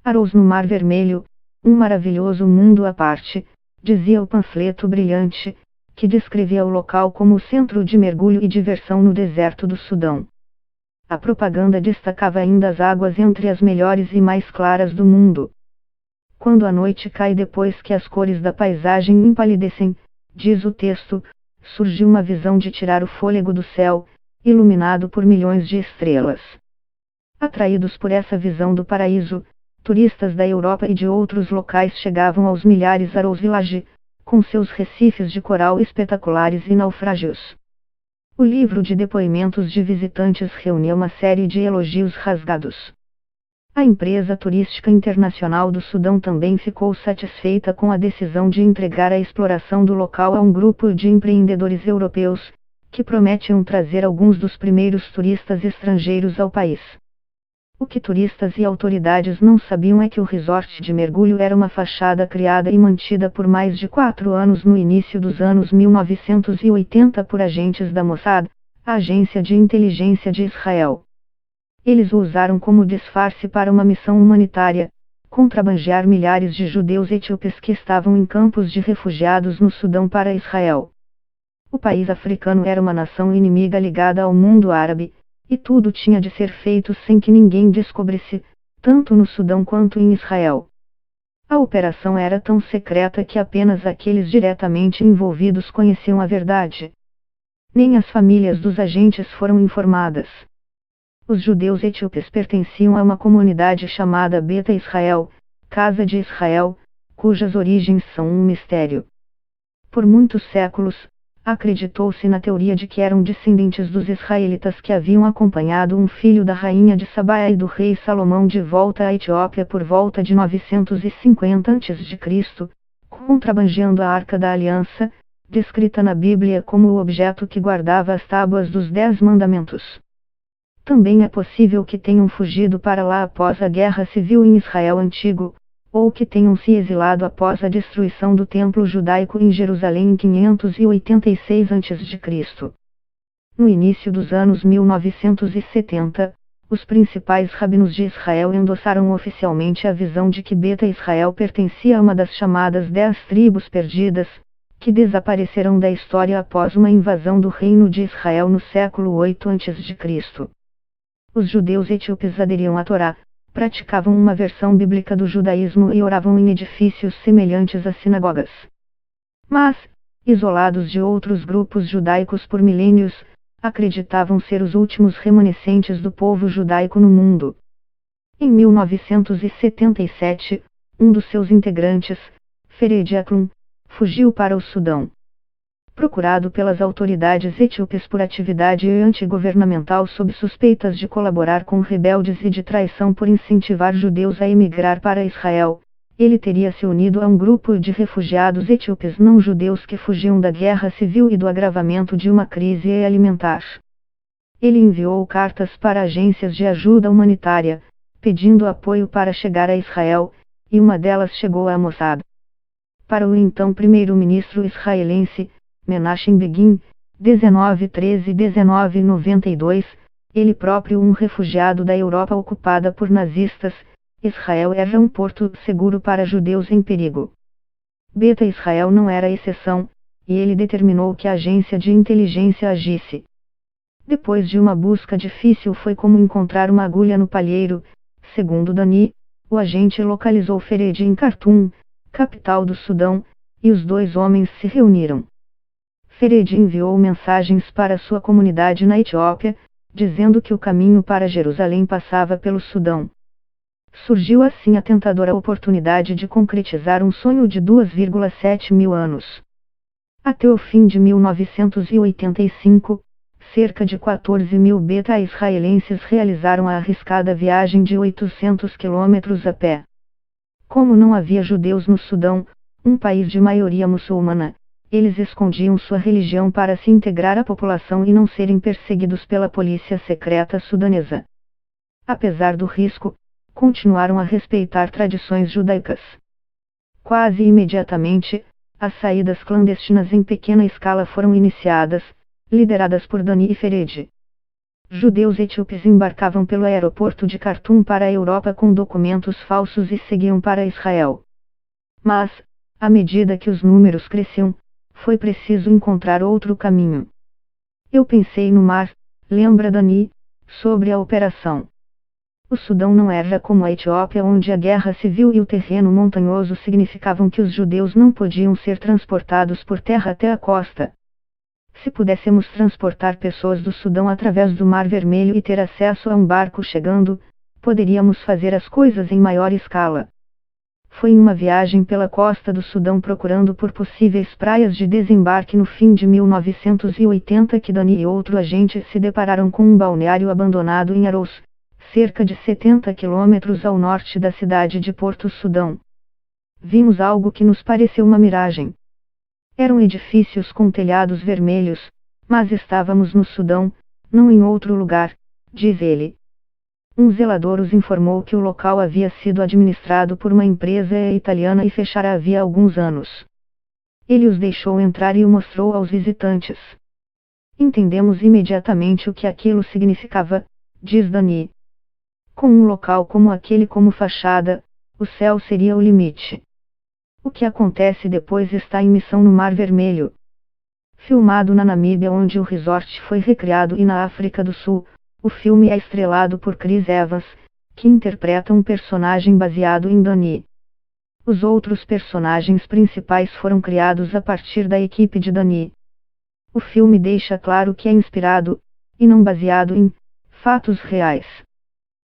Arous no Mar Vermelho, um maravilhoso mundo à parte, dizia o panfleto brilhante, que descrevia o local como o centro de mergulho e diversão no deserto do Sudão. A propaganda destacava ainda as águas entre as melhores e mais claras do mundo. Quando a noite cai depois que as cores da paisagem empalidecem, diz o texto, surge uma visão de tirar o fôlego do céu, iluminado por milhões de estrelas. Atraídos por essa visão do paraíso, turistas da Europa e de outros locais chegavam aos milhares a Arous Village, com seus recifes de coral espetaculares e naufrágios. O livro de depoimentos de visitantes reunia uma série de elogios rasgados. A empresa turística internacional do Sudão também ficou satisfeita com a decisão de entregar a exploração do local a um grupo de empreendedores europeus, que prometiam trazer alguns dos primeiros turistas estrangeiros ao país. O que turistas e autoridades não sabiam é que o resort de mergulho era uma fachada criada e mantida por mais de 4 anos no início dos anos 1980 por agentes da Mossad, a agência de inteligência de Israel. Eles o usaram como disfarce para uma missão humanitária, contrabandear milhares de judeus etíopes que estavam em campos de refugiados no Sudão para Israel. O país africano era uma nação inimiga ligada ao mundo árabe, e tudo tinha de ser feito sem que ninguém descobrisse, tanto no Sudão quanto em Israel. A operação era tão secreta que apenas aqueles diretamente envolvidos conheciam a verdade. Nem as famílias dos agentes foram informadas. Os judeus etíopes pertenciam a uma comunidade chamada Beta Israel, Casa de Israel, cujas origens são um mistério. Por muitos séculos, acreditou-se na teoria de que eram descendentes dos israelitas que haviam acompanhado um filho da rainha de Sabá e do rei Salomão de volta à Etiópia por volta de 950 a.C., contrabandeando a Arca da Aliança, descrita na Bíblia como o objeto que guardava as tábuas dos 10 mandamentos. Também é possível que tenham fugido para lá após a Guerra Civil em Israel Antigo, ou que tenham se exilado após a destruição do Templo Judaico em Jerusalém em 586 a.C. No início dos anos 1970, os principais rabinos de Israel endossaram oficialmente a visão de que Beta Israel pertencia a uma das chamadas 10 tribos perdidas, que desapareceram da história após uma invasão do Reino de Israel no século 8 a.C. Os judeus etíopes aderiam à Torá, praticavam uma versão bíblica do judaísmo e oravam em edifícios semelhantes às sinagogas. Mas, isolados de outros grupos judaicos por milênios, acreditavam ser os últimos remanescentes do povo judaico no mundo. Em 1977, um dos seus integrantes, Fered Aklum, fugiu para o Sudão. Procurado pelas autoridades etíopes por atividade antigovernamental sob suspeitas de colaborar com rebeldes e de traição por incentivar judeus a emigrar para Israel, ele teria se unido a um grupo de refugiados etíopes não judeus que fugiam da guerra civil e do agravamento de uma crise alimentar. Ele enviou cartas para agências de ajuda humanitária, pedindo apoio para chegar a Israel, e uma delas chegou a Mossad. Para o então primeiro-ministro israelense, Menachem Begin, 1913-1992, ele próprio um refugiado da Europa ocupada por nazistas, Israel era um porto seguro para judeus em perigo. Beta Israel não era exceção, e ele determinou que a agência de inteligência agisse. Depois de uma busca difícil foi como encontrar uma agulha no palheiro, segundo Dani, o agente localizou Fered em Khartoum, capital do Sudão, e os dois homens se reuniram. Fered enviou mensagens para sua comunidade na Etiópia, dizendo que o caminho para Jerusalém passava pelo Sudão. Surgiu assim a tentadora oportunidade de concretizar um sonho de 2,7 mil anos. Até o fim de 1985, cerca de 14 mil beta-israelenses realizaram a arriscada viagem de 800 quilômetros a pé. Como não havia judeus no Sudão, um país de maioria muçulmana, eles escondiam sua religião para se integrar à população e não serem perseguidos pela polícia secreta sudanesa. Apesar do risco, continuaram a respeitar tradições judaicas. Quase imediatamente, as saídas clandestinas em pequena escala foram iniciadas, lideradas por Dani e Fered. Judeus etíopes embarcavam pelo aeroporto de Khartoum para a Europa com documentos falsos e seguiam para Israel. Mas, à medida que os números cresciam, foi preciso encontrar outro caminho. Eu pensei no mar, lembra Dani, sobre a operação. O Sudão não era como a Etiópia, onde a guerra civil e o terreno montanhoso significavam que os judeus não podiam ser transportados por terra até a costa. Se pudéssemos transportar pessoas do Sudão através do Mar Vermelho e ter acesso a um barco chegando, poderíamos fazer as coisas em maior escala. Foi em uma viagem pela costa do Sudão procurando por possíveis praias de desembarque no fim de 1980 que Dani e outro agente se depararam com um balneário abandonado em Aros, cerca de 70 quilômetros ao norte da cidade de Porto Sudão. Vimos algo que nos pareceu uma miragem. Eram edifícios com telhados vermelhos, mas estávamos no Sudão, não em outro lugar, diz ele. Um zelador os informou que o local havia sido administrado por uma empresa italiana e fechara havia alguns anos. Ele os deixou entrar e o mostrou aos visitantes. Entendemos imediatamente o que aquilo significava, diz Dani. Com um local como aquele como fachada, o céu seria o limite. O que acontece depois está em Missão no Mar Vermelho. Filmado na Namíbia, onde o resort foi recriado, e na África do Sul, o filme é estrelado por Chris Evans, que interpreta um personagem baseado em Dani. Os outros personagens principais foram criados a partir da equipe de Dani. O filme deixa claro que é inspirado, e não baseado em, fatos reais.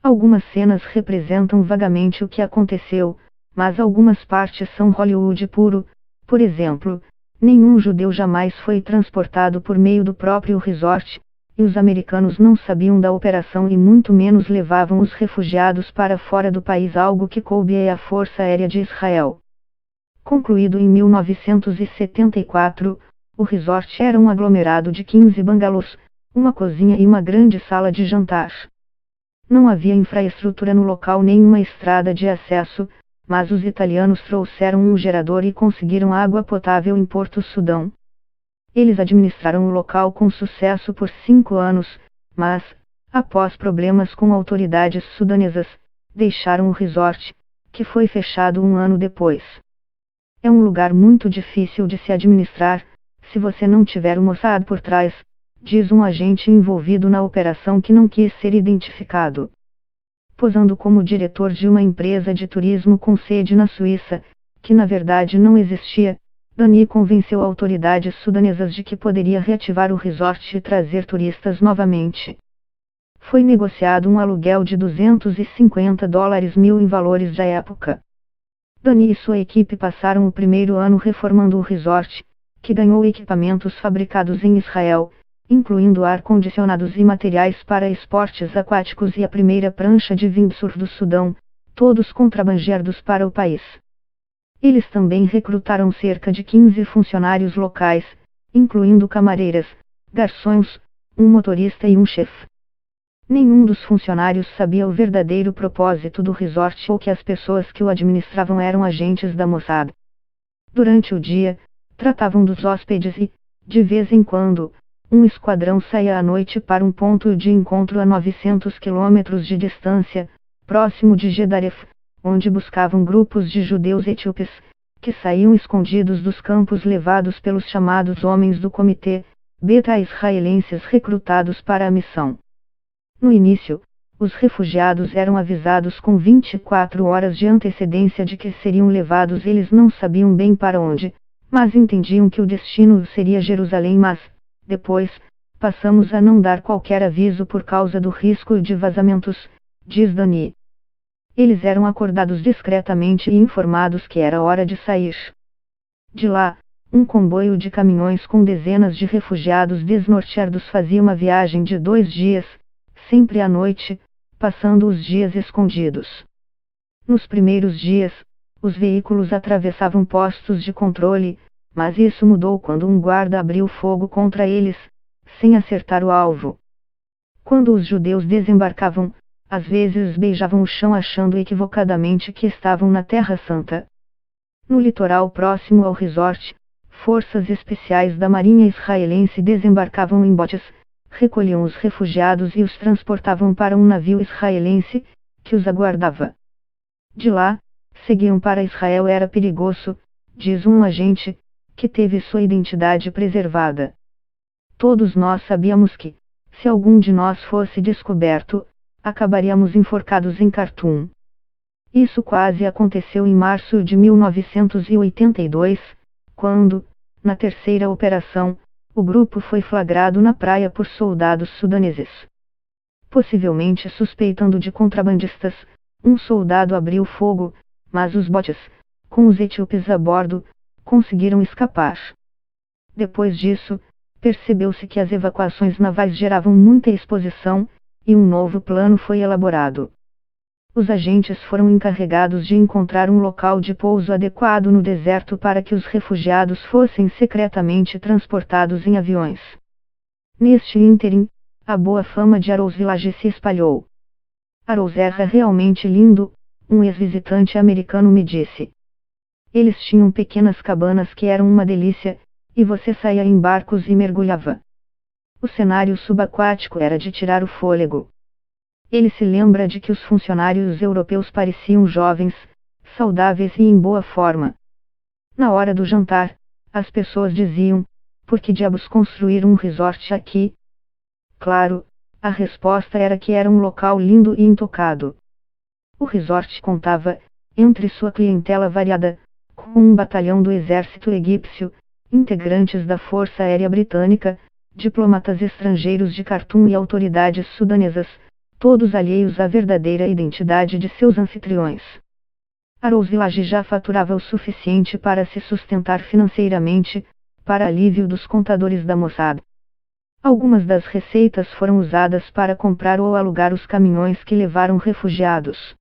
Algumas cenas representam vagamente o que aconteceu, mas algumas partes são Hollywood puro. Por exemplo, nenhum judeu jamais foi transportado por meio do próprio resort, e os americanos não sabiam da operação e muito menos levavam os refugiados para fora do país, algo que coube à Força Aérea de Israel. Concluído em 1974, o resort era um aglomerado de 15 bangalôs, uma cozinha e uma grande sala de jantar. Não havia infraestrutura no local nem uma estrada de acesso, mas os italianos trouxeram um gerador e conseguiram água potável em Porto Sudão. Eles administraram o local com sucesso por 5 anos, mas, após problemas com autoridades sudanesas, deixaram o resort, que foi fechado um ano depois. É um lugar muito difícil de se administrar, se você não tiver o Mossad por trás, diz um agente envolvido na operação que não quis ser identificado. Posando como diretor de uma empresa de turismo com sede na Suíça, que na verdade não existia, Dani convenceu autoridades sudanesas de que poderia reativar o resort e trazer turistas novamente. Foi negociado um aluguel de $250 mil em valores da época. Dani e sua equipe passaram o primeiro ano reformando o resort, que ganhou equipamentos fabricados em Israel, incluindo ar-condicionados e materiais para esportes aquáticos e a primeira prancha de windsurf do Sudão, todos contrabandeados para o país. Eles também recrutaram cerca de 15 funcionários locais, incluindo camareiras, garçons, um motorista e um chefe. Nenhum dos funcionários sabia o verdadeiro propósito do resort ou que as pessoas que o administravam eram agentes da Mossad. Durante o dia, tratavam dos hóspedes e, de vez em quando, um esquadrão saía à noite para um ponto de encontro a 900 quilômetros de distância, próximo de Gedaref, onde buscavam grupos de judeus etíopes, que saíam escondidos dos campos levados pelos chamados homens do comitê, beta israelenses recrutados para a missão. No início, os refugiados eram avisados com 24 horas de antecedência de que seriam levados. Eles não sabiam bem para onde, mas entendiam que o destino seria Jerusalém. Mas, depois, passamos a não dar qualquer aviso por causa do risco de vazamentos, diz Dani. Eles eram acordados discretamente e informados que era hora de sair. De lá, um comboio de caminhões com dezenas de refugiados desnorteados fazia uma viagem de 2 dias, sempre à noite, passando os dias escondidos. Nos primeiros dias, os veículos atravessavam postos de controle, mas isso mudou quando um guarda abriu fogo contra eles, sem acertar o alvo. Quando os judeus desembarcavam, às vezes beijavam o chão achando equivocadamente que estavam na Terra Santa. No litoral próximo ao resort, forças especiais da Marinha israelense desembarcavam em botes, recolhiam os refugiados e os transportavam para um navio israelense, que os aguardava. De lá, seguiam para Israel. Era perigoso, diz um agente, que teve sua identidade preservada. Todos nós sabíamos que, se algum de nós fosse descoberto, acabaríamos enforcados em Khartoum. Isso quase aconteceu em março de 1982, quando, na terceira operação, o grupo foi flagrado na praia por soldados sudaneses. Possivelmente suspeitando de contrabandistas, um soldado abriu fogo, mas os botes, com os etíopes a bordo, conseguiram escapar. Depois disso, percebeu-se que as evacuações navais geravam muita exposição, e um novo plano foi elaborado. Os agentes foram encarregados de encontrar um local de pouso adequado no deserto para que os refugiados fossem secretamente transportados em aviões. Neste ínterim, a boa fama de Arrows Village se espalhou. Arrows era realmente lindo, um ex-visitante americano me disse. Eles tinham pequenas cabanas que eram uma delícia, e você saía em barcos e mergulhava. O cenário subaquático era de tirar o fôlego. Ele se lembra de que os funcionários europeus pareciam jovens, saudáveis e em boa forma. Na hora do jantar, as pessoas diziam: por que diabos construir um resort aqui? Claro, a resposta era que era um local lindo e intocado. O resort contava, entre sua clientela variada, com um batalhão do exército egípcio, integrantes da Força Aérea Britânica, diplomatas estrangeiros de Khartoum e autoridades sudanesas, todos alheios à verdadeira identidade de seus anfitriões. Arrows Village já faturava o suficiente para se sustentar financeiramente, para alívio dos contadores da Mossad. Algumas das receitas foram usadas para comprar ou alugar os caminhões que levaram refugiados.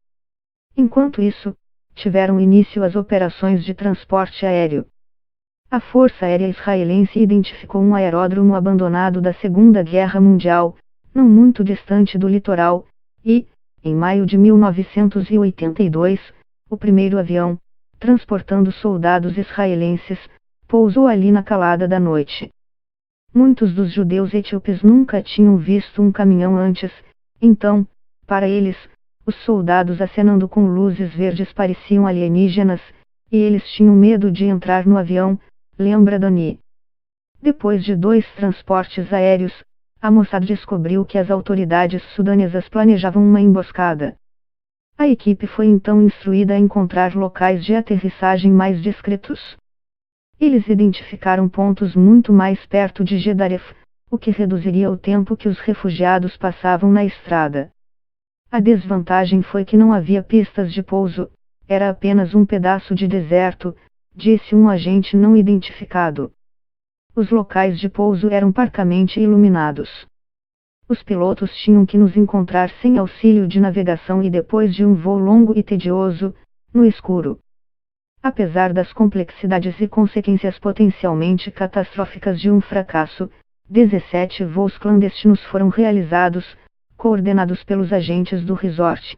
Enquanto isso, tiveram início as operações de transporte aéreo. A Força Aérea Israelense identificou um aeródromo abandonado da Segunda Guerra Mundial, não muito distante do litoral, e, em maio de 1982, o primeiro avião, transportando soldados israelenses, pousou ali na calada da noite. Muitos dos judeus etíopes nunca tinham visto um caminhão antes, então, para eles, os soldados acenando com luzes verdes pareciam alienígenas, e eles tinham medo de entrar no avião, lembra Dani. Depois de 2 transportes aéreos, a Mossad descobriu que as autoridades sudanesas planejavam uma emboscada. A equipe foi então instruída a encontrar locais de aterrissagem mais discretos. Eles identificaram pontos muito mais perto de Gedaref, o que reduziria o tempo que os refugiados passavam na estrada. A desvantagem foi que não havia pistas de pouso, era apenas um pedaço de deserto, disse um agente não identificado. Os locais de pouso eram parcamente iluminados. Os pilotos tinham que nos encontrar sem auxílio de navegação e depois de um voo longo e tedioso, no escuro. Apesar das complexidades e consequências potencialmente catastróficas de um fracasso, 17 voos clandestinos foram realizados, coordenados pelos agentes do resort.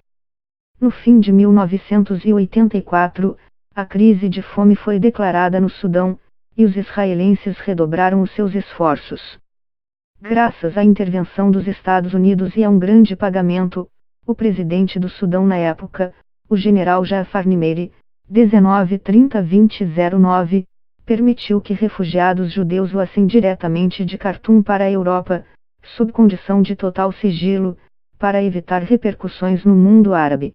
No fim de 1984, a crise de fome foi declarada no Sudão, e os israelenses redobraram os seus esforços. Graças à intervenção dos Estados Unidos e a um grande pagamento, o presidente do Sudão na época, o general Jafar Nimeri, 1930-2009, permitiu que refugiados judeus voassem diretamente de Khartoum para a Europa, sob condição de total sigilo, para evitar repercussões no mundo árabe.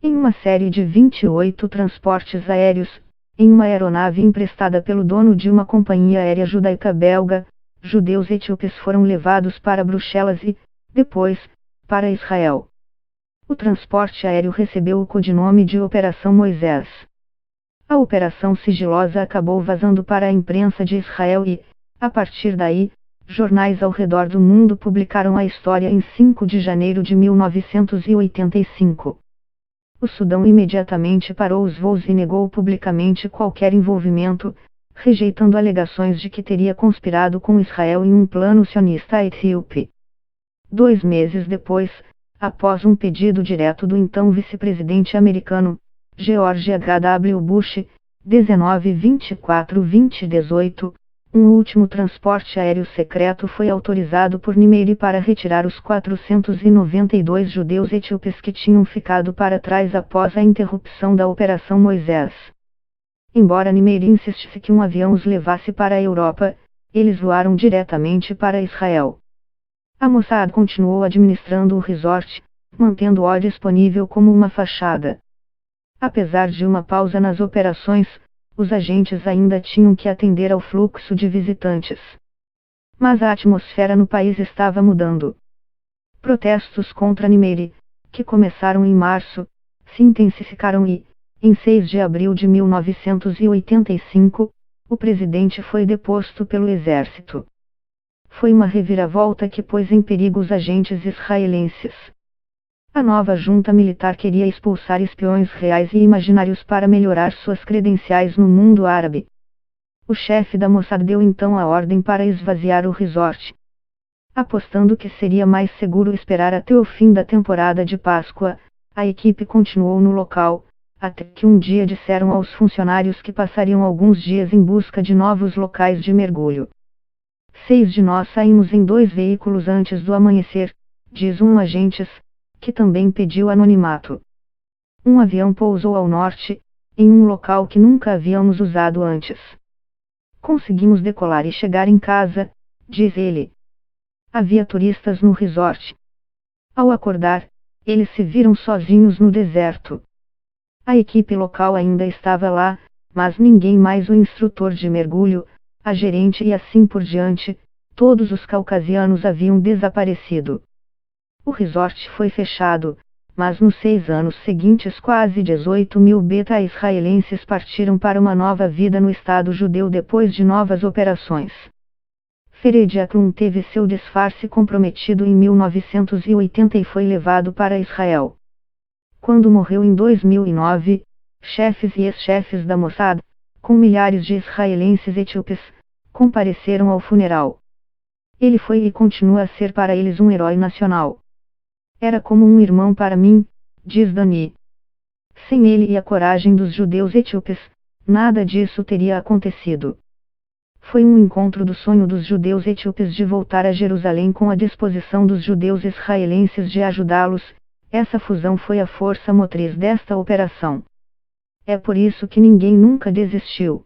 Em uma série de 28 transportes aéreos, em uma aeronave emprestada pelo dono de uma companhia aérea judaica belga, judeus etíopes foram levados para Bruxelas e, depois, para Israel. O transporte aéreo recebeu o codinome de Operação Moisés. A operação sigilosa acabou vazando para a imprensa de Israel e, a partir daí, jornais ao redor do mundo publicaram a história em 5 de janeiro de 1985. O Sudão imediatamente parou os voos e negou publicamente qualquer envolvimento, rejeitando alegações de que teria conspirado com Israel em um plano sionista etíope. 2 meses depois, após um pedido direto do então vice-presidente americano, George H. W. Bush, 19-24-2018, Um último transporte aéreo secreto foi autorizado por Nimeiri para retirar os 492 judeus etíopes que tinham ficado para trás após a interrupção da Operação Moisés. Embora Nimeiri insistisse que um avião os levasse para a Europa, eles voaram diretamente para Israel. A Mossad continuou administrando o resort, mantendo-o disponível como uma fachada. Apesar de uma pausa nas operações, os agentes ainda tinham que atender ao fluxo de visitantes. Mas a atmosfera no país estava mudando. Protestos contra Nimeiri, que começaram em março, se intensificaram e, em 6 de abril de 1985, o presidente foi deposto pelo exército. Foi uma reviravolta que pôs em perigo os agentes israelenses. A nova junta militar queria expulsar espiões reais e imaginários para melhorar suas credenciais no mundo árabe. O chefe da Mossad deu então a ordem para esvaziar o resort. Apostando que seria mais seguro esperar até o fim da temporada de Páscoa, a equipe continuou no local, até que um dia disseram aos funcionários que passariam alguns dias em busca de novos locais de mergulho. 6 de nós saímos em 2 veículos antes do amanhecer, diz um agente, que também pediu anonimato. Um avião pousou ao norte, em um local que nunca havíamos usado antes. Conseguimos decolar e chegar em casa, diz ele. Havia turistas no resort. Ao acordar, eles se viram sozinhos no deserto. A equipe local ainda estava lá, mas ninguém mais, o instrutor de mergulho, a gerente e assim por diante, todos os caucasianos haviam desaparecido. O resort foi fechado, mas nos 6 anos seguintes quase 18.000 beta-israelenses partiram para uma nova vida no Estado judeu depois de novas operações. Fered Aklum teve seu disfarce comprometido em 1980 e foi levado para Israel. Quando morreu em 2009, chefes e ex-chefes da Mossad, com milhares de israelenses etíopes, compareceram ao funeral. Ele foi e continua a ser para eles um herói nacional. Era como um irmão para mim, diz Dani. Sem ele e a coragem dos judeus etíopes, nada disso teria acontecido. Foi um encontro do sonho dos judeus etíopes de voltar a Jerusalém com a disposição dos judeus israelenses de ajudá-los. Essa fusão foi a força motriz desta operação. É por isso que ninguém nunca desistiu.